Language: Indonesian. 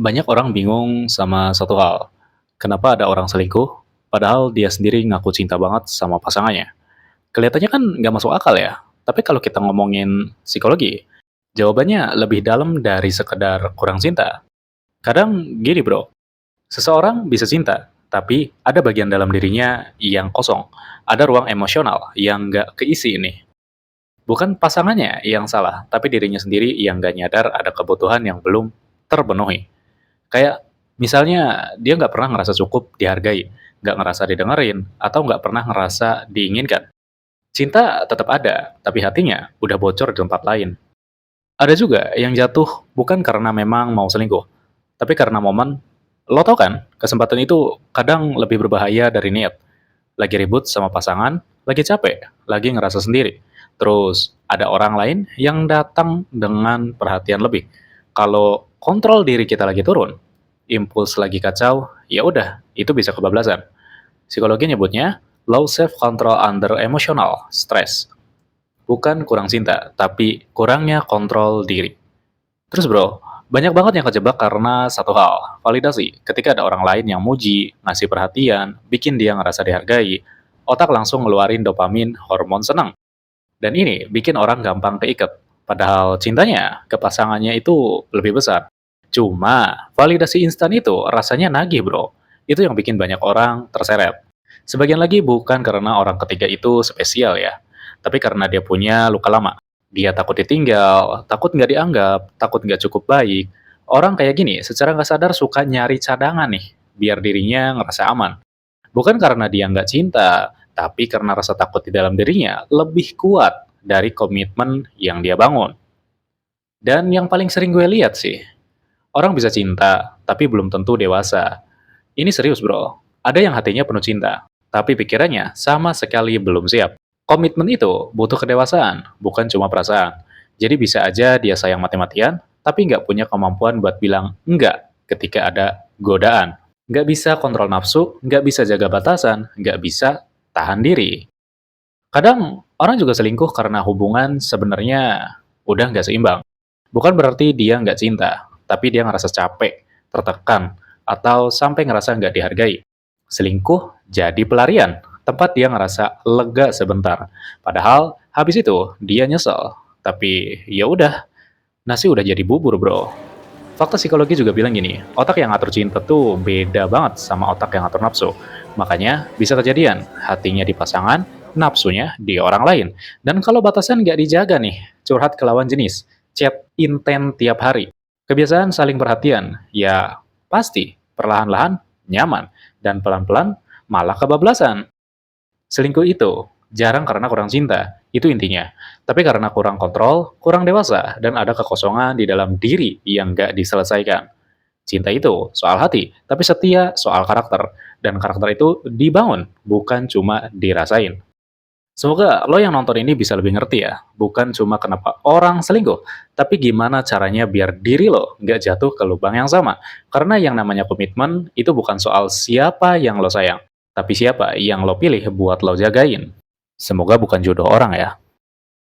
Banyak orang bingung sama satu hal. Kenapa ada orang selingkuh, padahal dia sendiri ngaku cinta banget sama pasangannya. Kelihatannya kan nggak masuk akal ya. Tapi kalau kita ngomongin psikologi, jawabannya lebih dalam dari sekedar kurang cinta. Kadang gini bro, seseorang bisa cinta, tapi ada bagian dalam dirinya yang kosong. Ada ruang emosional yang nggak keisi ini. Bukan pasangannya yang salah, tapi dirinya sendiri yang nggak nyadar ada kebutuhan yang belum terpenuhi. Kayak misalnya dia nggak pernah ngerasa cukup dihargai, nggak ngerasa didengerin, atau nggak pernah ngerasa diinginkan. Cinta tetap ada, tapi hatinya udah bocor di tempat lain. Ada juga yang jatuh bukan karena memang mau selingkuh, tapi karena momen, lo tau kan, kesempatan itu kadang lebih berbahaya dari niat. Lagi ribut sama pasangan, lagi capek, lagi ngerasa sendiri. Terus ada orang lain yang datang dengan perhatian lebih. Kalau kontrol diri kita lagi turun, impuls lagi kacau, ya udah, itu bisa kebablasan. Psikologi nyebutnya low self control under emotional stress. Bukan kurang cinta, tapi kurangnya kontrol diri. Terus bro, banyak banget yang kejebak karena satu hal, validasi. Ketika ada orang lain yang muji, ngasih perhatian, bikin dia ngerasa dihargai, otak langsung ngeluarin dopamin, hormon senang. Dan ini bikin orang gampang keikat. Padahal cintanya ke pasangannya itu lebih besar. Cuma, validasi instan itu rasanya nagih bro. Itu yang bikin banyak orang terseret. Sebagian lagi bukan karena orang ketiga itu spesial ya, tapi karena dia punya luka lama. Dia takut ditinggal, takut nggak dianggap, takut nggak cukup baik. Orang kayak gini secara nggak sadar suka nyari cadangan nih, biar dirinya ngerasa aman. Bukan karena dia nggak cinta, tapi karena rasa takut di dalam dirinya lebih kuat dari komitmen yang dia bangun. Dan yang paling sering gue lihat sih, orang bisa cinta, tapi belum tentu dewasa. Ini serius bro, ada yang hatinya penuh cinta, tapi pikirannya sama sekali belum siap. Komitmen itu butuh kedewasaan, bukan cuma perasaan. Jadi bisa aja dia sayang mati-matian, tapi nggak punya kemampuan buat bilang enggak ketika ada godaan. Nggak bisa kontrol nafsu, nggak bisa jaga batasan, nggak bisa tahan diri. Kadang orang juga selingkuh karena hubungan sebenarnya udah nggak seimbang. Bukan berarti dia nggak cinta, tapi dia ngerasa capek, tertekan, atau sampai ngerasa nggak dihargai. Selingkuh jadi pelarian, tempat dia ngerasa lega sebentar. Padahal habis itu dia nyesel. Tapi ya udah, nasi udah jadi bubur bro. Fakta psikologi juga bilang gini, otak yang ngatur cinta tuh beda banget sama otak yang ngatur nafsu. Makanya bisa kejadian, hatinya di pasangan, nafsunya di orang lain. Dan kalau batasan nggak dijaga nih, curhat ke lawan jenis, chat inten tiap hari, kebiasaan saling perhatian, ya pasti perlahan-lahan nyaman, dan pelan-pelan malah kebablasan. Selingkuh itu jarang karena kurang cinta, itu intinya. Tapi karena kurang kontrol, kurang dewasa, dan ada kekosongan di dalam diri yang nggak diselesaikan. Cinta itu soal hati, tapi setia soal karakter. Dan karakter itu dibangun, bukan cuma dirasain. Semoga lo yang nonton ini bisa lebih ngerti ya, bukan cuma kenapa orang selingkuh, tapi gimana caranya biar diri lo nggak jatuh ke lubang yang sama. Karena yang namanya komitmen itu bukan soal siapa yang lo sayang, tapi siapa yang lo pilih buat lo jagain. Semoga bukan jodoh orang ya.